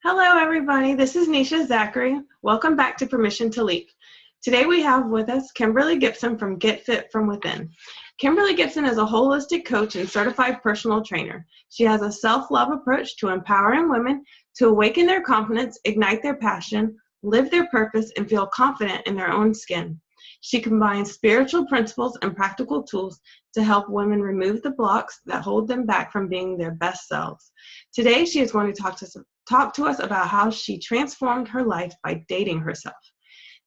Hello, everybody. This is Nisha Zachary. Welcome back to Permission to Leap. Today we have with us Kimberly Gibson from Get Fit From Within. Kimberly Gibson is a holistic coach and certified personal trainer. She has a self-love approach to empowering women to awaken their confidence, ignite their passion, live their purpose, and feel confident in their own skin. She combines spiritual principles and practical tools to help women remove the blocks that hold them back from being their best selves. Today, she is going to talk to us about how she transformed her life by dating herself.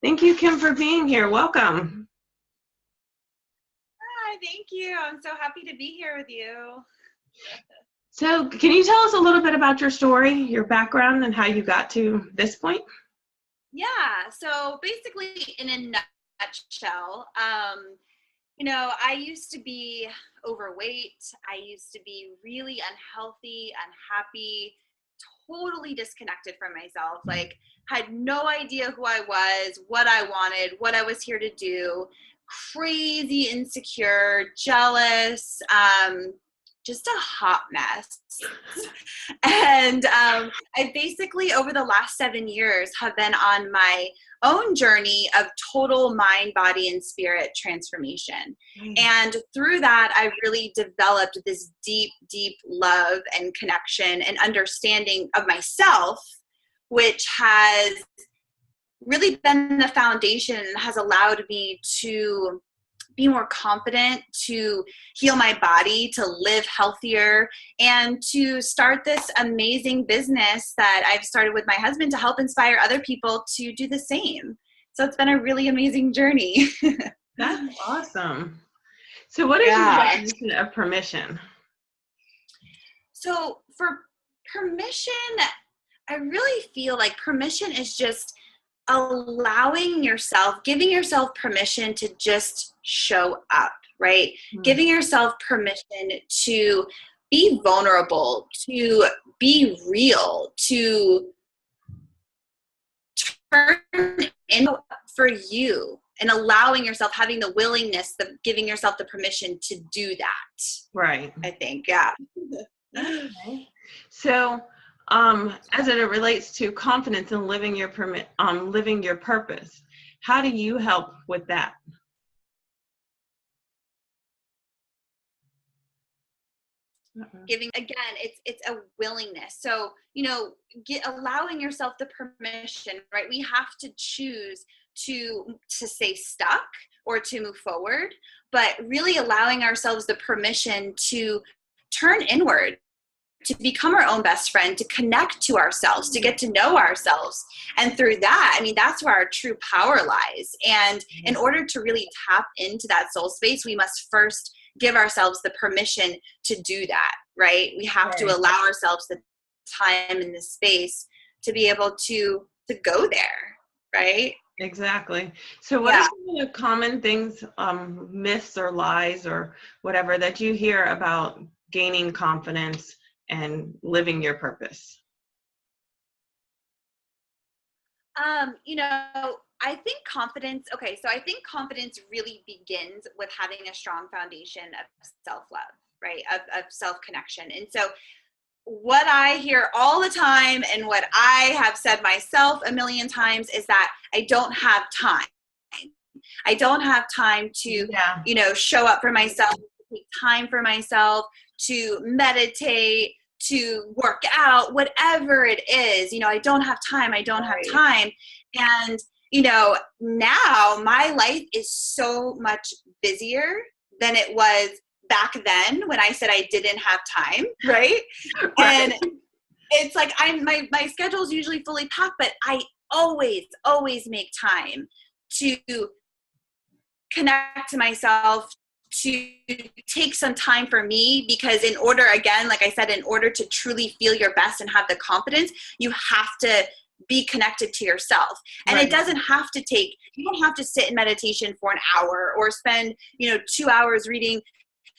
Thank you, Kim, for being here. Welcome. Hi, thank you. I'm so happy to be here with you. So, can you tell us a little bit about your story, your background, and how you got to this point? Yeah, so basically, in a nutshell, I used to be overweight. I used to be really unhealthy, unhappy, totally disconnected from myself. Like, had no idea who I was, what I wanted, what I was here to do. Crazy insecure, jealous, just a hot mess. And I basically, over the last 7 years, have been on my own journey of total mind, body, and spirit transformation. And through that, I really developed this deep, deep love and connection and understanding of myself, which has really been the foundation and has allowed me to be more confident, to heal my body, to live healthier, and to start this amazing business that I've started with my husband to help inspire other people to do the same. So it's been a really amazing journey. That's awesome. So what is your definition of permission? So for permission, I really feel like permission is just allowing yourself, giving yourself permission to just show up, right? Giving yourself permission to be vulnerable, to be real, to turn in for you, and allowing yourself, having the willingness, giving yourself the permission to do that. Right. I think, yeah. Okay. So, as it relates to confidence and living your purpose, how do you help with that? Giving, again, it's a willingness. So, allowing yourself the permission, right? We have to choose to stay stuck or to move forward, but really allowing ourselves the permission to turn inward, to become our own best friend, to connect to ourselves, to get to know ourselves. And through that, that's where our true power lies. And in order to really tap into that soul space, we must first give ourselves the permission to do that, right? We have to allow ourselves the time and the space to be able to go there, right? Exactly. So what are some of the common things, myths or lies or whatever, that you hear about gaining confidence and living your purpose? I think confidence really begins with having a strong foundation of self-love, right? Of self-connection. And so what I hear all the time, and what I have said myself a million times, is that I don't have time. I don't have time to, show up for myself, to take time for myself, to meditate, to work out, whatever it is. I don't have time. I don't have time. And, now my life is so much busier than it was back then when I said I didn't have time, right? And it's like my schedule is usually fully packed, but I always make time to connect to myself, to take some time for me, because in order to truly feel your best and have the confidence, you have to be connected to yourself. And it doesn't have to you don't have to sit in meditation for an hour or spend, 2 hours reading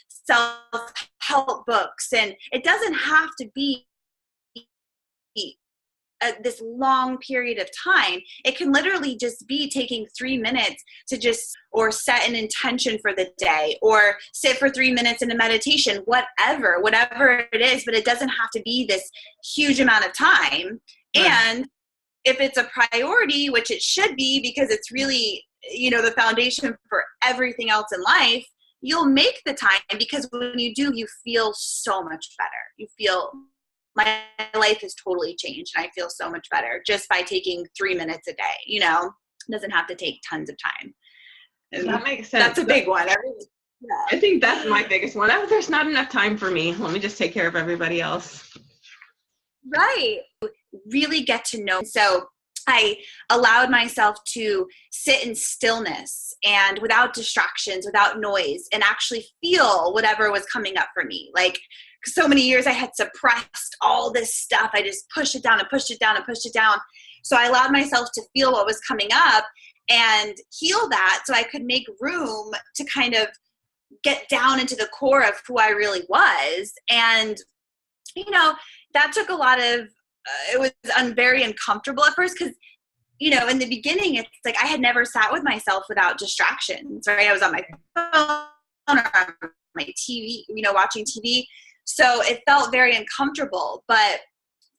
self-help books. And it doesn't have to be this long period of time. It can literally just be taking 3 minutes or set an intention for the day, or sit for 3 minutes in a meditation, whatever it is, but it doesn't have to be this huge amount of time. Right. And if it's a priority, which it should be because it's really, the foundation for everything else in life, you'll make the time, because when you do, you feel so much better. You feel, my life has totally changed and I feel so much better just by taking 3 minutes a day. It doesn't have to take tons of time. And that makes sense. That's a big one. I think that's my biggest one. Oh, there's not enough time for me. Let me just take care of everybody else. Right. Really get to know. So I allowed myself to sit in stillness and without distractions, without noise, and actually feel whatever was coming up for me. Like, so many years I had suppressed all this stuff. I just pushed it down and pushed it down and pushed it down. So I allowed myself to feel what was coming up and heal that, so I could make room to kind of get down into the core of who I really was. And, that took a lot of, it was very uncomfortable at first, because, in the beginning, it's like I had never sat with myself without distractions, right? I was on my phone or on my TV, watching TV. So it felt very uncomfortable. But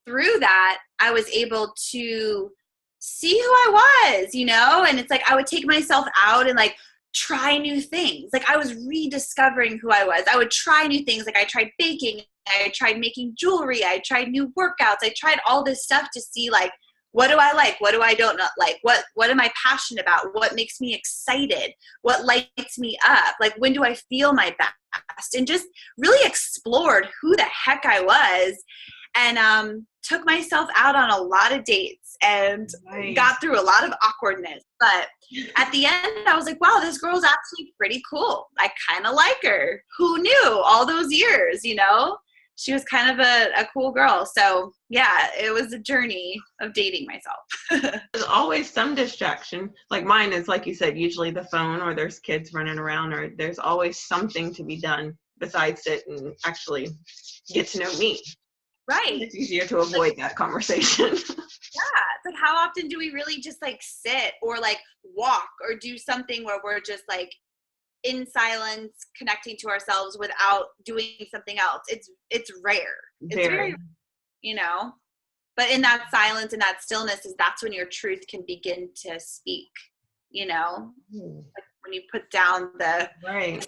through that, I was able to see who I was, and it's like I would take myself out and like try new things. Like I was rediscovering who I was. I would try new things. Like I tried baking, I tried making jewelry, I tried new workouts, I tried all this stuff to see like, what do I like? What do I don't not like? What am I passionate about? What makes me excited? What lights me up? Like, when do I feel my best? And just really explored who the heck I was, and took myself out on a lot of dates and got through a lot of awkwardness. But at the end, I was like, wow, this girl's actually pretty cool. I kind of like her. Who knew all those years, She was kind of a cool girl. So yeah, it was a journey of dating myself. There's always some distraction. Like mine is, like you said, usually the phone, or there's kids running around, or there's always something to be done besides sit and actually get to know me. Right. It's easier to avoid that conversation. Yeah. It's like, how often do we really just like sit or like walk or do something where we're just like in silence, connecting to ourselves without doing something else? It's rare. It's very, but in that silence and that stillness that's when your truth can begin to speak, like when you put down the right.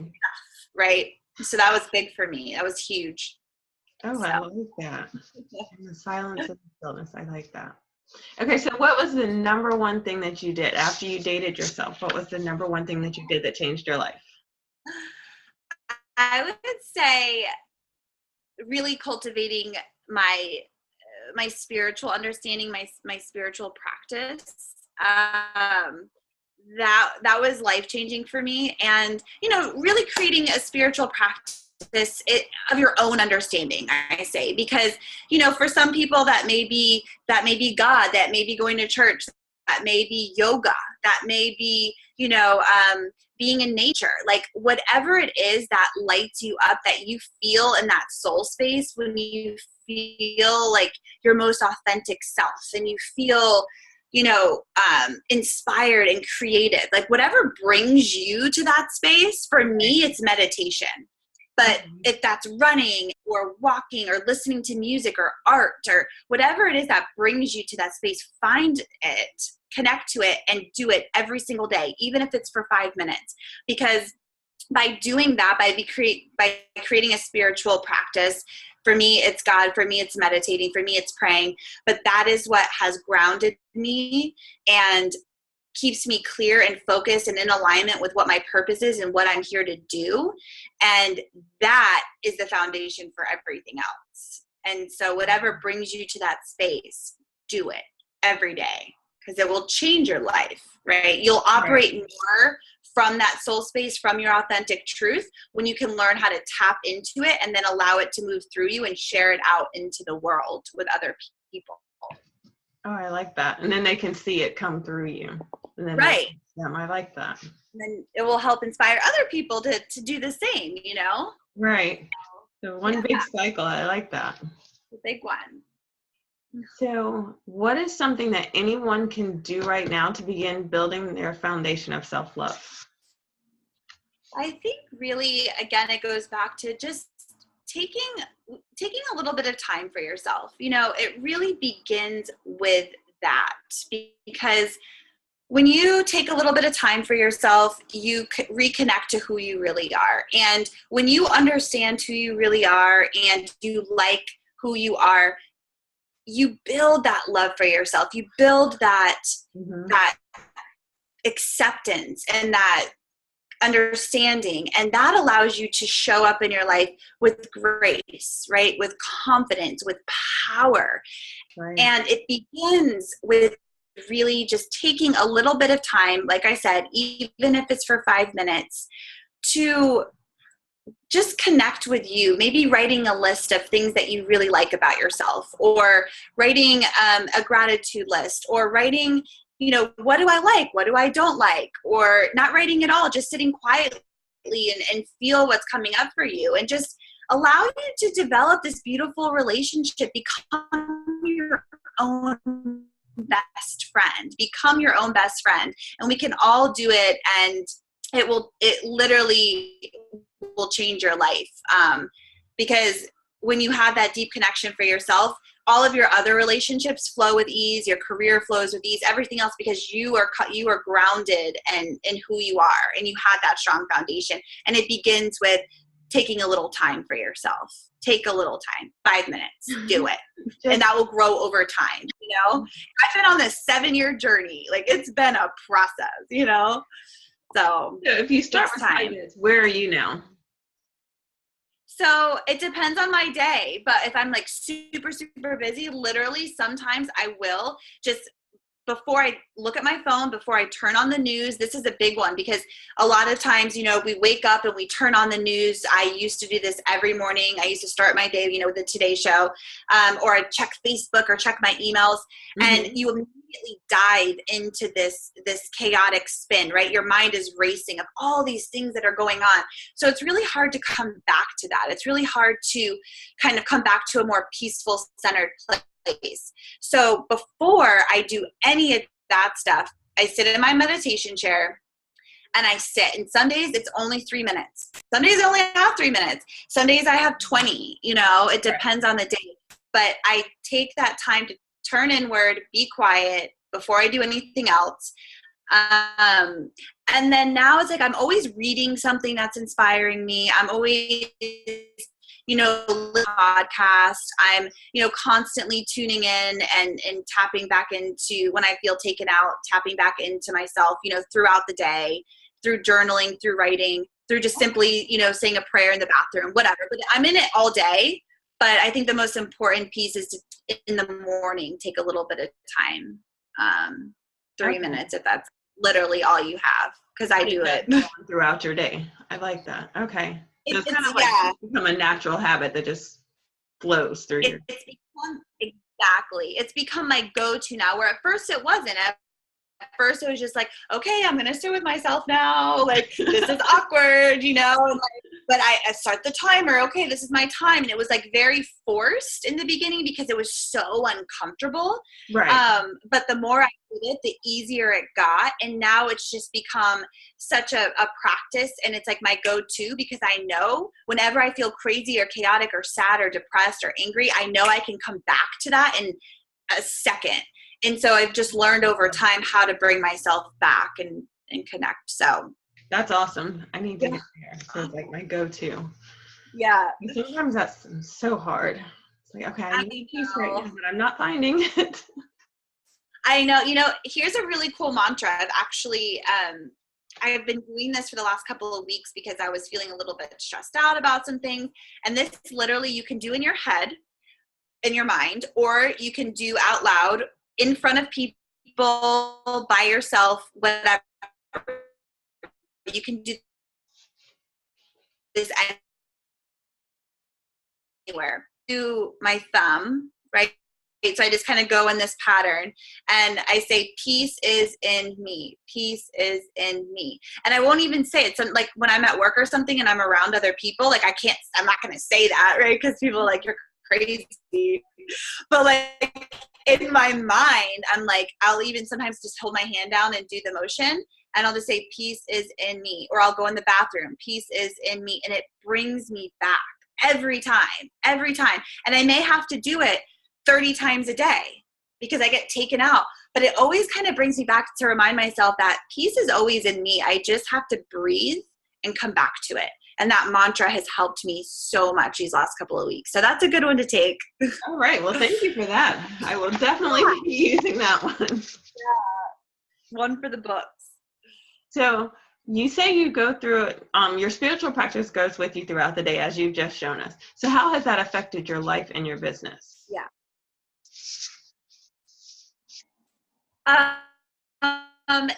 So that was big for me. That was huge. Oh, I like that. And the silence and the stillness. I like that. Okay, so what was the number one thing that you did after you dated yourself? What was the number one thing that you did that changed your life? I would say really cultivating my spiritual understanding, my spiritual practice. That was life-changing for me. And, really creating a spiritual practice of your own understanding, I say, because, for some people that may be God, that may be going to church, that may be yoga, that may be, being in nature, like whatever it is that lights you up, that you feel in that soul space when you feel like your most authentic self and you feel, inspired and creative, like whatever brings you to that space. For me, it's meditation. But if that's running or walking or listening to music or art or whatever it is that brings you to that space, find it, connect to it, and do it every single day, even if it's for 5 minutes. Because by doing that, by creating a spiritual practice, for me, it's God. For me, it's meditating. For me, it's praying. But that is what has grounded me and keeps me clear and focused and in alignment with what my purpose is and what I'm here to do. And that is the foundation for everything else. And so whatever brings you to that space, do it every day, because it will change your life, right? You'll operate more from that soul space, from your authentic truth, when you can learn how to tap into it and then allow it to move through you and share it out into the world with other people. Oh, I like that. And then they can see it come through you. And then I like that. And then it will help inspire other people to do the same, Right. So one big cycle. I like that. The big one. So what is something that anyone can do right now to begin building their foundation of self-love? I think really, again, it goes back to just taking a little bit of time for yourself. It really begins with that, because when you take a little bit of time for yourself, you reconnect to who you really are. And when you understand who you really are and you like who you are, you build that love for yourself. You build that acceptance and that understanding, and that allows you to show up in your life with grace, right? With confidence, with power. Right. And it begins with really just taking a little bit of time, like I said, even if it's for 5 minutes, to just connect with you, maybe writing a list of things that you really like about yourself, or writing a gratitude list, or writing, what do I like? What do I don't like? Or not writing at all, just sitting quietly and feel what's coming up for you, and just allow you to develop this beautiful relationship, become your own best friend, become your own best friend. And we can all do it. And it literally will change your life. Because when you have that deep connection for yourself, all of your other relationships flow with ease, your career flows with ease, everything else, because you are grounded in who you are, and you have that strong foundation. And it begins with taking a little time for yourself. Take a little time, 5 minutes, do it. And that will grow over time. I've been on this 7-year journey. Like, it's been a process, So if you start with 5 minutes, where are you now? So it depends on my day, but if I'm like super, super busy, literally sometimes I will just, before I look at my phone, before I turn on the news, this is a big one, because a lot of times, we wake up and we turn on the news. I used to do this every morning. I used to start my day, with the Today Show, or I check Facebook or check my emails, and you immediately dive into this chaotic spin, right? Your mind is racing of all these things that are going on. So it's really hard to come back to that. It's really hard to kind of come back to a more peaceful, centered place. So before I do any of that stuff, I sit in my meditation chair and I sit. And some days it's only 3 minutes. Some days I only have 3 minutes. Some days I have 20, it depends on the day. But I take that time to turn inward, be quiet before I do anything else. And then now it's like I'm always reading something that's inspiring me. I'm always podcast. I'm, constantly tuning in and tapping back into when I feel taken out, tapping back into myself, throughout the day, through journaling, through writing, through just simply, saying a prayer in the bathroom, whatever. But I'm in it all day. But I think the most important piece is to, in the morning, take a little bit of time, 3 minutes, if that's literally all you have, because I do it throughout your day. I like that. Okay. So it's kind of like become a natural habit that just flows through your. It's become my go-to now, where at first it wasn't. At first it was just like, okay, I'm going to sit with myself now. Like, this is awkward, but I start the timer. Okay, this is my time. And it was like very forced in the beginning because it was so uncomfortable. Right. But the more I did it, the easier it got. And now it's just become such a practice. And it's like my go-to, because I know whenever I feel crazy or chaotic or sad or depressed or angry, I know I can come back to that in a second. And so I've just learned over time how to bring myself back and connect. So that's awesome. I need to get there. So it's like my go-to. Yeah. And sometimes that's so hard. It's like, okay, I need peace right now, but I'm not finding it. I know. Here's a really cool mantra. I've been doing this for the last couple of weeks because I was feeling a little bit stressed out about some things. And this literally you can do in your head, in your mind, or you can do out loud in front of people, by yourself, whatever. You can do this anywhere. Do my thumb, right? So I just kind of go in this pattern and I say, peace is in me. Peace is in me. And I won't even say it. So like when I'm at work or something and I'm around other people, like I'm not going to say that, right? Because people are like, you're crazy. But like in my mind, I'm like, I'll even sometimes just hold my hand down and do the motion. And I'll just say, peace is in me. Or I'll go in the bathroom, peace is in me. And it brings me back. every time. And I may have to do it 30 times a day because I get taken out. But it always kind of brings me back to remind myself that peace is always in me. I just have to breathe and come back to it. And that mantra has helped me so much these last couple of weeks. So that's a good one to take. All right. Well, thank you for that. I will definitely be using that one. Yeah. One for the books. So you say you go through it, your spiritual practice goes with you throughout the day, as you've just shown us. So how has that affected your life and your business? Yeah.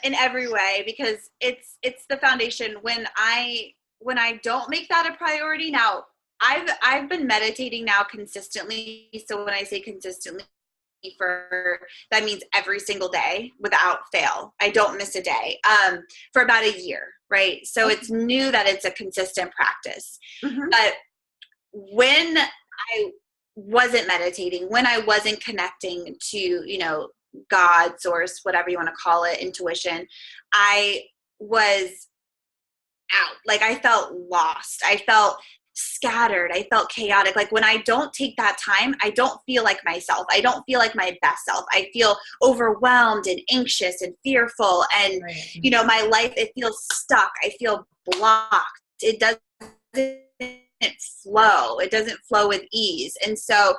In every way, because it's the foundation. When I don't make that a priority, now I've been meditating now consistently. So when I say consistently, that means every single day without fail. I don't miss a day, for about a year, right? So it's new that it's a consistent practice. Mm-hmm. But when I wasn't meditating, when I wasn't connecting to, God, source, whatever you want to call it, intuition, I was out. Like I felt lost. I felt scattered. I felt chaotic. Like when I don't take that time, I don't feel like myself. I don't feel like my best self. I feel overwhelmed and anxious and fearful. And, my life, it feels stuck. I feel blocked. It doesn't flow. It doesn't flow with ease. And so,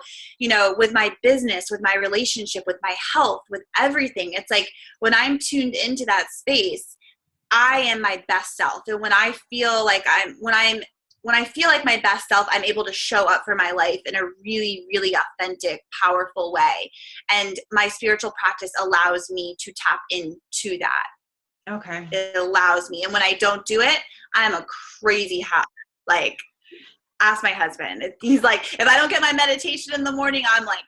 with my business, with my relationship, with my health, with everything, it's like when I'm tuned into that space, I am my best self. And when I feel like when I feel like my best self, I'm able to show up for my life in a really, really authentic, powerful way. And my spiritual practice allows me to tap into that. Okay. It allows me. And when I don't do it, I'm a crazy hot, ask my husband. He's like, if I don't get my meditation in the morning, I'm like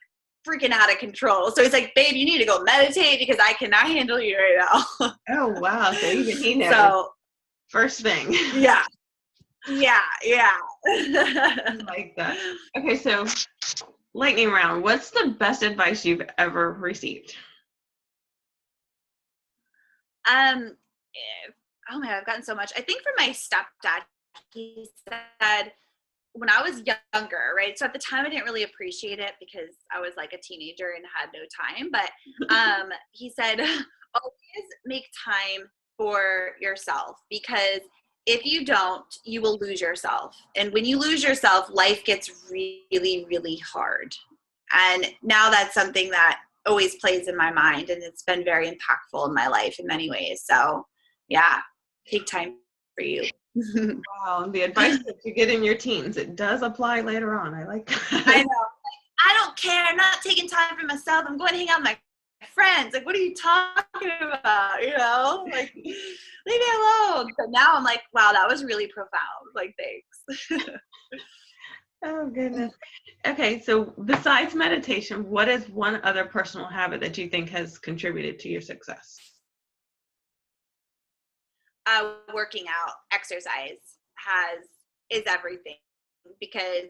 freaking out of control. So he's like, babe, you need to go meditate because I cannot handle you right now. Oh, wow. So even he knows. So first thing. Yeah. I like that. Okay. So lightning round. What's the best advice you've ever received? Oh man, I've gotten so much. I think from my stepdad, he said, when I was younger, right? So at the time I didn't really appreciate it because I was like a teenager and had no time. But he said, always make time for yourself, because if you don't, you will lose yourself. And when you lose yourself, life gets really, really hard. And now that's something that always plays in my mind, and it's been very impactful in my life in many ways. So yeah, take time for you. Wow, the advice that you get in your teens, it does apply later on. I like that. I know. I don't care. I'm not taking time for myself. I'm going to hang out with my friends. Like, what are you talking about? Leave me alone. But now I'm like, wow, that was really profound. Like, thanks. Oh, goodness. Okay, so besides meditation, what is one other personal habit that you think has contributed to your success? Working out, exercise is everything, because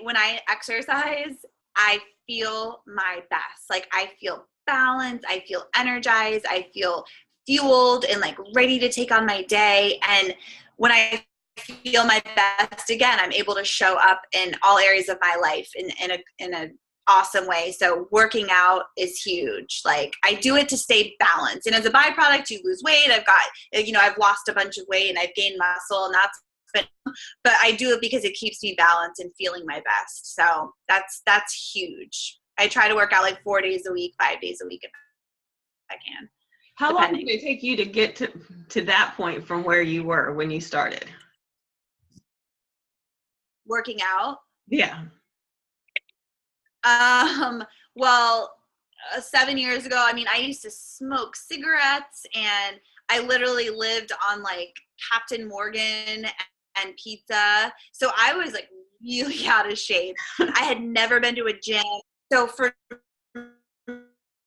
when I exercise, I feel my best. Like I feel balanced, I feel energized, I feel fueled and like ready to take on my day. And when I feel my best again, I'm able to show up in all areas of my life in a awesome way. So working out is huge. Like I do it to stay balanced, and as a byproduct, you lose weight. I've lost a bunch of weight and I've gained muscle, and but I do it because it keeps me balanced and feeling my best. So that's huge. I try to work out like 4 days a week, 5 days a week if I can. How long did it take you to get to that point from where you were when you started? Working out? Yeah. Well, 7 years ago, I used to smoke cigarettes, and I literally lived on like Captain Morgan and pizza. So I was like really out of shape. I had never been to a gym. So for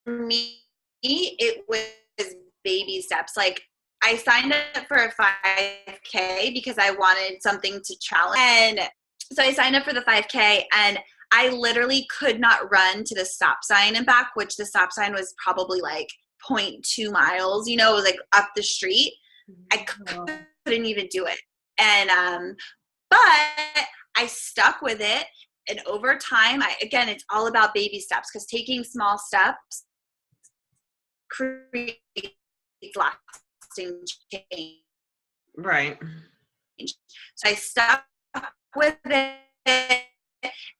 me, it was baby steps. Like I signed up for a 5K because I wanted something to challenge. And so I signed up for the 5K, and I literally could not run to the stop sign and back, which the stop sign was probably like 0.2 miles, it was like up the street. I couldn't even do it. And, but I stuck with it. And over time, again, it's all about baby steps, because taking small steps creates lasting change. Right. So I stuck with it.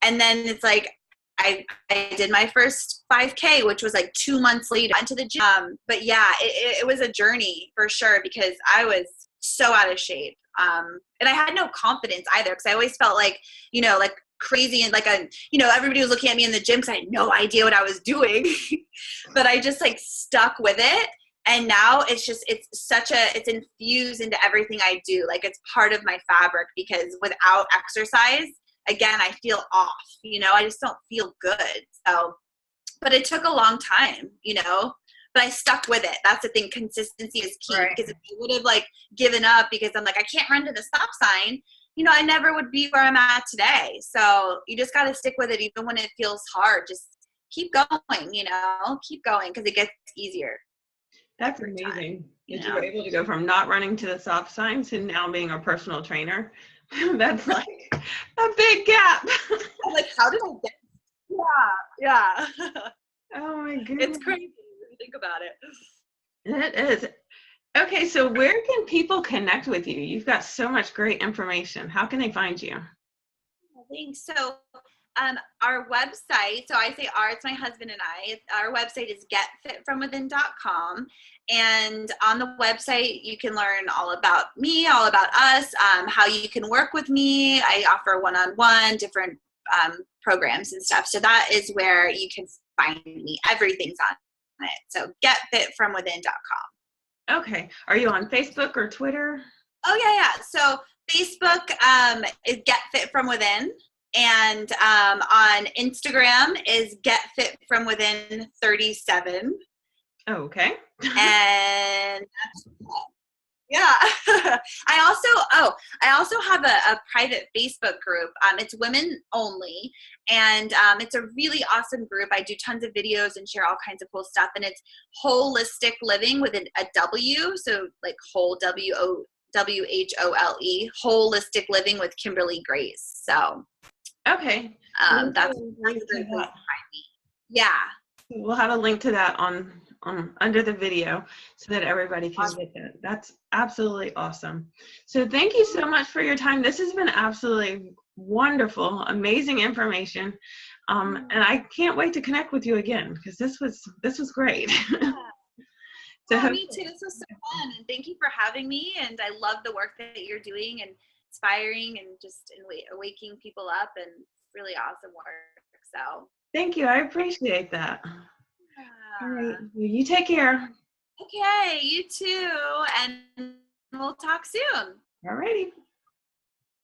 And then it's like, I did my first 5K, which was like 2 months later, into the gym. But yeah, it was a journey for sure, because I was so out of shape. And I had no confidence either, because I always felt like, like crazy, and like everybody was looking at me in the gym because I had no idea what I was doing. But I just like stuck with it. And now it's infused into everything I do. Like, it's part of my fabric, because without exercise, again, I feel off, I just don't feel good. So, but it took a long time, but I stuck with it. That's the thing. Consistency is key. Right. Because if I would have like given up because I'm like, I can't run to the stop sign, I never would be where I'm at today. So you just got to stick with it. Even when it feels hard, just keep going, keep going, because it gets easier. That's amazing that you were able to go from not running to the stop sign to now being a personal trainer. That's like a big gap. I'm like, how did I get? Yeah. Oh my goodness. It's crazy when you think about it. It is. Okay, so where can people connect with you? You've got so much great information. How can they find you? Thanks. So our website, so I say our, it's my husband and I, our website is getfitfromwithin.com. And on the website, you can learn all about me, all about us, how you can work with me. I offer one-on-one different programs and stuff. So that is where you can find me. Everything's on it. So getfitfromwithin.com. Okay. Are you on Facebook or Twitter? Oh, yeah. So Facebook is Get Fit From Within. And on Instagram is Get Fit From Within 37. Oh, okay. And yeah. I also have a private Facebook group. It's women only. And it's a really awesome group. I do tons of videos and share all kinds of cool stuff. And it's holistic living with a W. So like whole WHOLE, holistic living with Kimberly Grace. So okay. that's a great place to find me. Yeah. We'll have a link to that on under the video so that everybody can get that. That's absolutely awesome. So thank you so much for your time. This has been absolutely wonderful, amazing information. And I can't wait to connect with you again, because this was great. Yeah. So me too. This was so fun. And thank you for having me. And I love the work that you're doing and inspiring and just awakening people up, and really awesome work. So thank you. I appreciate that. All right. You take care. Okay, you too. And we'll talk soon. All righty.